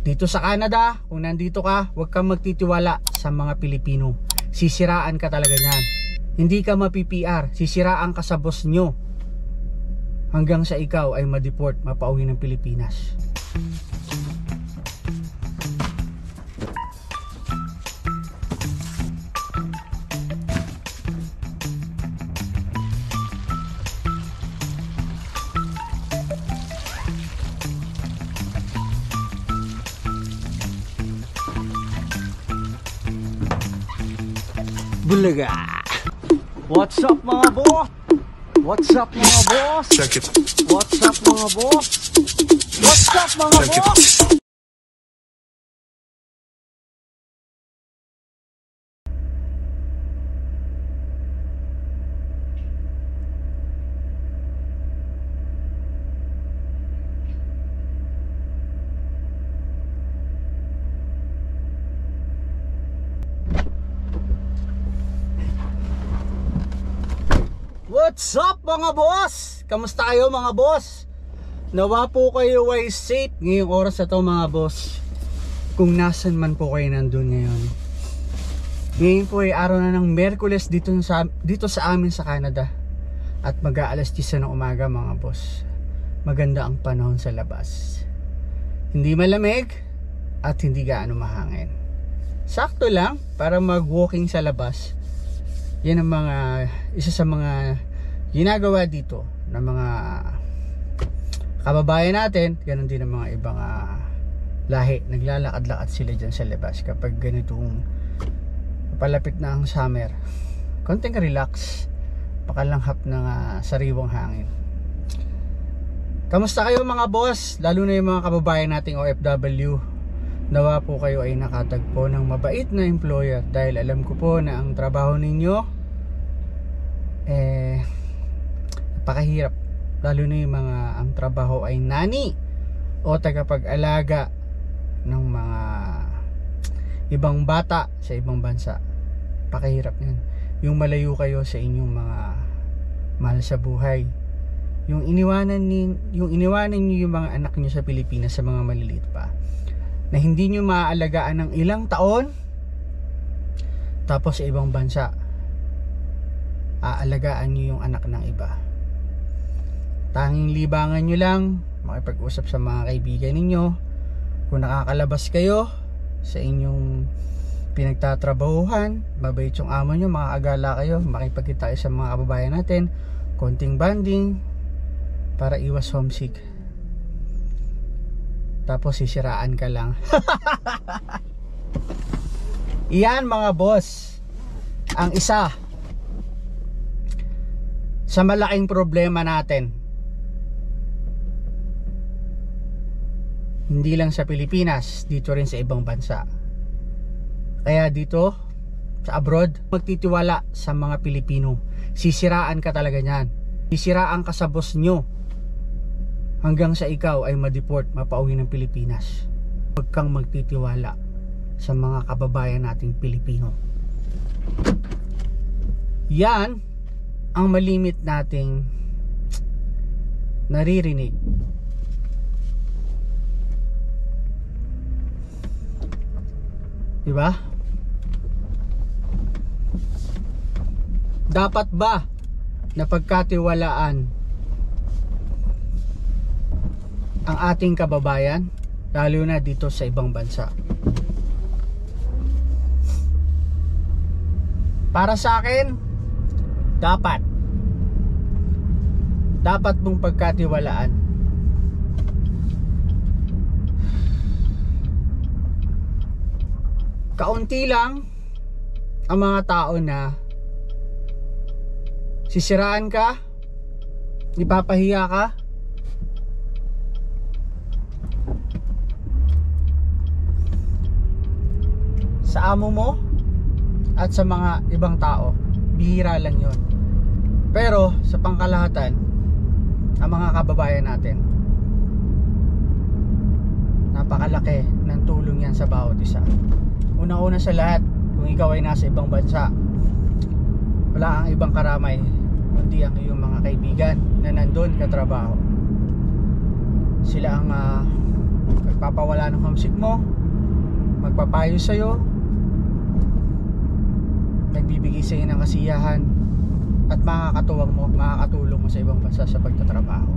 Dito sa Canada, kung nandito ka, huwag kang magtitiwala sa mga Pilipino. Sisiraan ka talaga niyan. Hindi ka mapi-PR, sisiraan ka sa boss nyo. Hanggang sa ikaw ay ma-deport, mapauwi ng Pilipinas. Bulaga! What's up mga boss? What's up mga boss? Check it. What's up mga boss? What's up mga Check it. boss? What's up mga boss? Kamusta kayo mga boss? Nawa po kayo ay safe ngayong oras na to mga boss. Kung nasan man po kayo nandun ngayon. Ngayon po ay araw na ng Miyerkules dito sa amin sa Canada. At mag-aalas 10 ng umaga mga boss. Maganda ang panahon sa labas. Hindi malamig at hindi gaano mahangin. Sakto lang para mag-walking sa labas. Yan ang isa sa mga ginagawa dito ng mga kababayan natin. Ganon din ang mga ibang lahi. Naglalakad-lakad sila dyan sa labas kapag ganitong palapit na ang summer. Konting relax, pakalanghap ng sariwang hangin. Kamusta kayo mga boss? Lalo na yung mga kababayan nating OFW. Nawa po kayo ay nakatagpo ng mabait na employer, dahil alam ko po na ang trabaho ninyo napakahirap, lalo na yung mga ang trabaho ay nani o tagapag-alaga ng mga ibang bata sa ibang bansa. Pakahirap yan. Yung malayo kayo sa inyong mga mahal sa buhay, yung iniwanan niyo yung mga anak niyo sa Pilipinas, sa mga maliliit pa, na hindi nyo maaalagaan ng ilang taon, tapos sa ibang bansa aalagaan nyo yung anak ng iba. Tanging libangan nyo lang makipag-usap sa mga kaibigan ninyo. Kung nakakalabas kayo sa inyong pinagtatrabahuhan, mabait yung amo nyo, makakagala kayo, makipagkita kayo sa mga kababayan natin, konting banding para iwas homesick. Tapos sisiraan ka lang. Iyan mga boss, ang isa sa malaking problema natin. Hindi lang sa Pilipinas, dito rin sa ibang bansa. Kaya dito sa abroad, magtitiwala sa mga Pilipino. Sisiraan ka talaga niyan. Sisiraan ka sa boss nyo. Hanggang sa ikaw ay ma-deport, mapauwi ng Pilipinas. Huwag kang magtitiwala sa mga kababayan nating Pilipino. Yan ang malimit nating naririnig. Diba? Dapat ba na pagkatiwalaan ang ating kababayan, lalo na dito sa ibang bansa? Para sa akin, dapat mong pagkatiwalaan. Kaunti lang ang mga tao na sisiraan ka, ipapahiya ka, sa amo mo at sa mga ibang tao. Bihira lang yon. Pero sa pangkalahatan, ang mga kababayan natin, napakalaki ng tulong yan sa bawat isa. Una-una sa lahat, kung ikaw ay nasa ibang bansa, wala ang ibang karamay kundi ang iyong mga kaibigan na nandun katrabaho. Sila ang magpapawala ng homesick mo, magpapayo sa'yo, nagbibigay sa'yo ng kasiyahan, at makakatulong mo sa ibang bansa sa pagtatrabaho.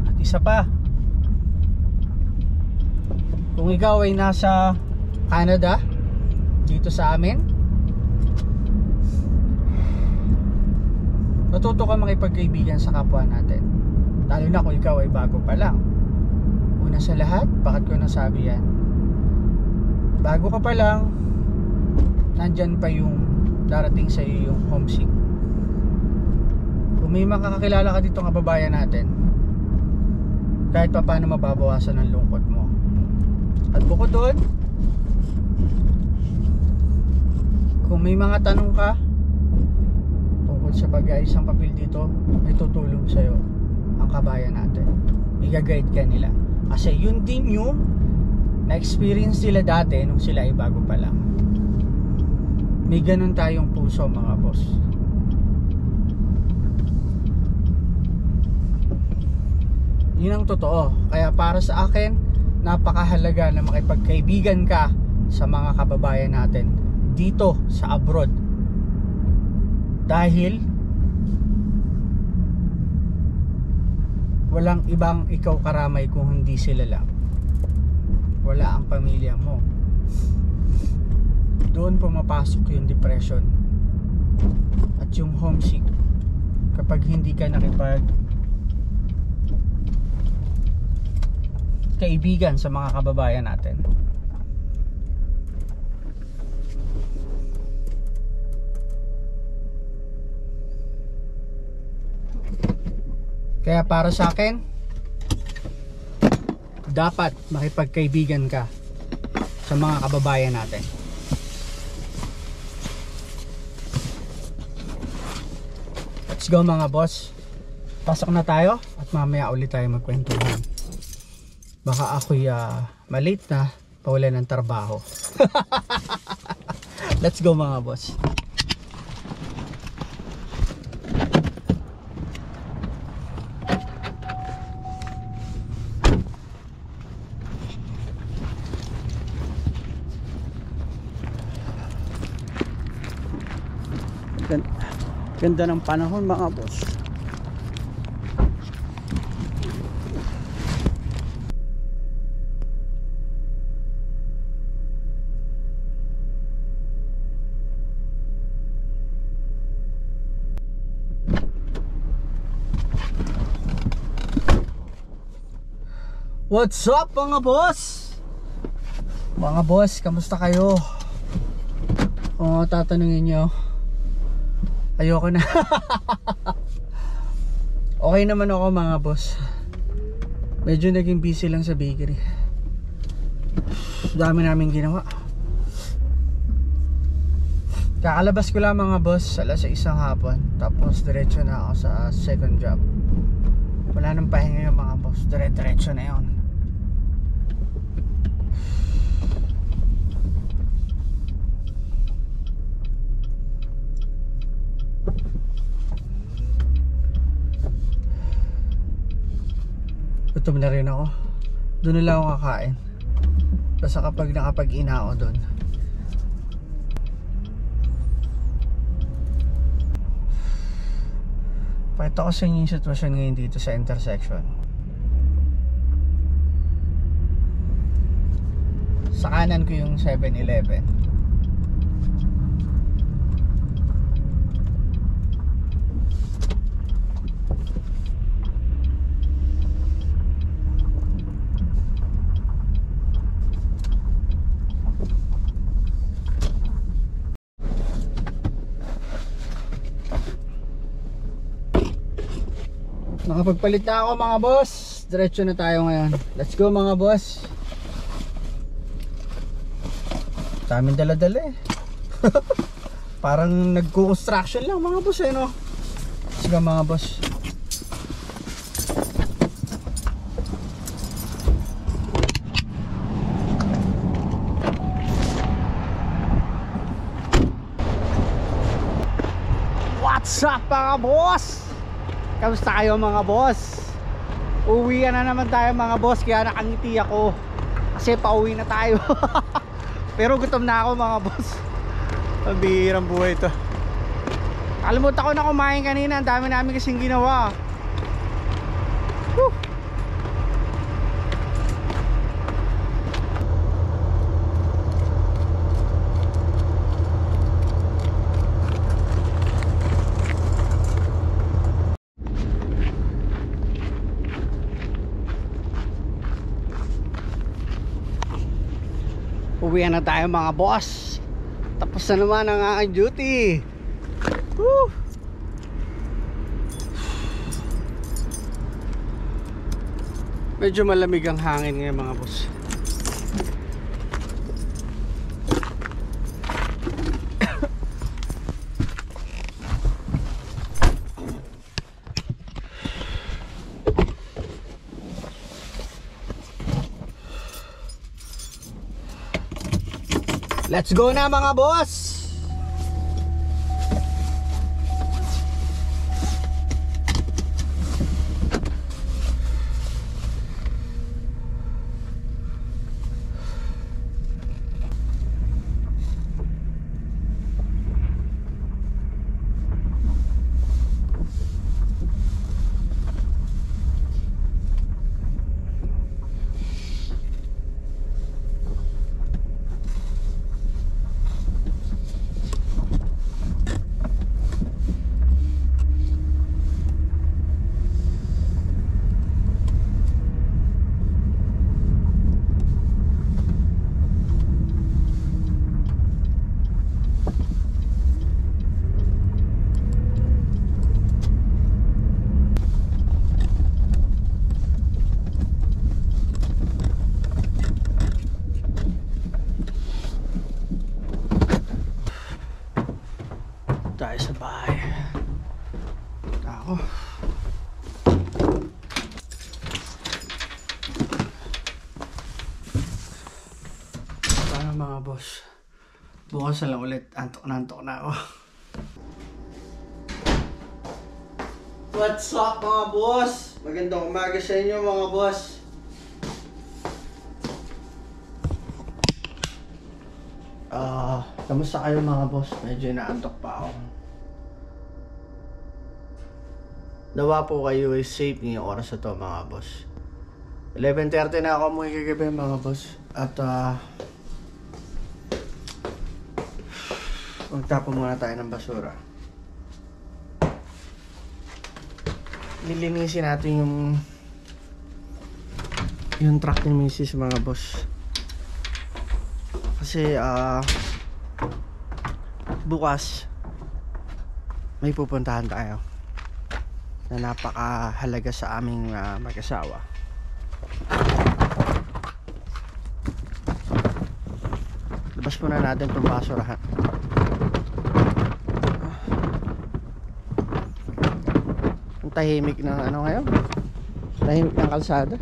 At isa pa, kung ikaw ay nasa Canada, dito sa amin, matuto ka makipagkaibigan sa kapwa natin, lalo na kung ikaw ay bago pa lang. Una sa lahat, bakit ko nasabi yan? Bago ka pa lang, nandyan pa yung darating sa iyo yung homesick. Kung may makakakilala ka dito ng kababayan natin, kahit pa paano mababawasan ang lungkot mo. At bukod doon, kung may mga tanong ka tungkol sa pag-aayos ng papel dito, may tutulong sa'yo ang kabayan natin. I-guide ka nila. Kasi yun din yung na-experience nila dati nung sila ay bago pa lang. May ganun tayong puso, mga boss. Yun ang totoo. Kaya para sa akin, napakahalaga na makipagkaibigan ka sa mga kababayan natin dito sa abroad. Dahil walang ibang ikaw karamay kung hindi sila lang. Wala ang pamilya mo. Doon pumapasok yung depression at yung homesick kapag hindi ka kaibigan sa mga kababayan natin. Kaya para sa akin, dapat makipagkaibigan ka sa mga kababayan natin. Let's go mga boss. Pasok na tayo at mamaya ulit tayo magkwentuhan. Baka ako'y malate na, pawala ng trabaho. Let's go mga boss. Ganda ng panahon mga boss. What's up mga boss? Mga boss, kamusta kayo? O tatanungin nyo, ayoko na. Okay naman ako mga boss. Medyo naging busy lang sa bakery. Dami namin ginawa. Kakalabas ko lang mga boss alas 6 ng hapon. Tapos diretso na ako sa second job. Wala nang pahinga yung mga boss. Diretso na yun. Gutom na rin ako. Doon na lang ako kakain. Basta kapag nakapag-ina ako doon. Pakita ko sa inyo yung sitwasyon ngayon dito sa intersection. Sa kanan ko yung 7-Eleven. Nakapagpalit na ako mga boss. Diretso na tayo ngayon. Let's go mga boss. Daming dala-dala eh. Parang nagko-construction lang mga boss eh no. Let's go mga boss. What's up mga boss? Kamusta kayo mga boss? Uwi na naman tayo mga boss, kaya nakangiti ako kasi pauwi na tayo. Pero gutom na ako mga boss. Ang bihirang buhay ito. Kalimutan ko na kumain kanina, ang dami namin kasing ginawa. Whew. Uwi na tayo mga boss. Tapos na naman ang aking duty. Woo! Medyo malamig ang hangin ngayon mga boss. Let's go na mga boss. Tayo sa bahay. Ako. Paano mga boss? Bukas na lang ulit. Antok na ako. What's up mga boss? Magandang umaga sa inyo mga boss. Kamusta kayo mga boss? Medyo inaantok pa ako. Nawa po kayo ay safe ngayong oras na to mga boss. 11:30 na ako muli kagabi mga boss. At magtapon muna tayo ng basura. Lilinisin natin yung truck ni Mrs. mga boss. Kasi bukas may pupuntahan tayo na napakahalaga sa aming mag-asawa. Labas muna natin itong basurahan. Ang tahimik ng ano ngayon, tahimik ng kalsada.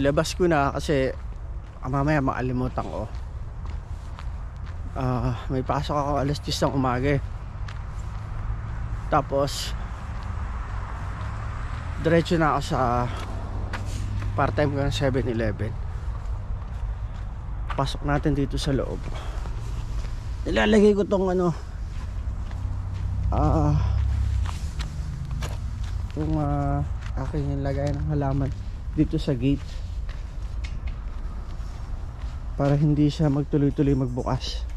Ilabas ko na kasi mamaya makalimutan ko. May pasok ako alas 10 ng umaga eh. Tapos diretso na ako sa part-time ko ng 7-Eleven. Pasok natin dito sa loob. Nilalagay ko tong ano itong aking nilagay ng halaman dito sa gate para hindi siya magtuloy-tuloy magbukas.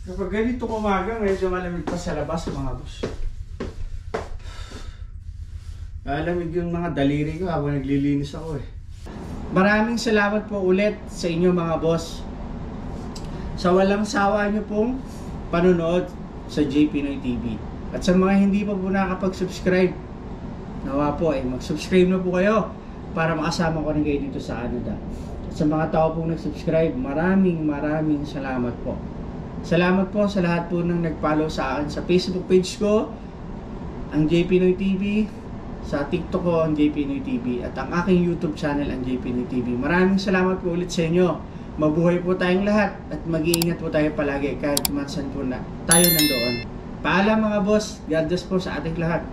Kapag ganito umaga, medyo malamig pa sa labas mga boss. Malamig yung mga daliri ko habang naglilinis ako eh. Maraming salamat po ulit sa inyo mga boss. Sa walang sawa nyo pong panonood sa J Pinoy TV. At sa mga hindi pa po nakapag-subscribe, nawa po ay mag-subscribe na po kayo para makasama ko rin kayo dito sa Canada. At sa mga tao pong nag-subscribe, maraming salamat po. Salamat po sa lahat po nang nag-follow sa akin sa Facebook page ko, ang J Pinoy TV, sa TikTok ko, ang J Pinoy TV, at ang aking YouTube channel, ang J Pinoy TV. Maraming salamat po ulit sa inyo. Mabuhay po tayong lahat at mag-iingat po tayo palagi kahit kumansan po na tayo nandoon. Paalam mga boss, God bless po sa ating lahat.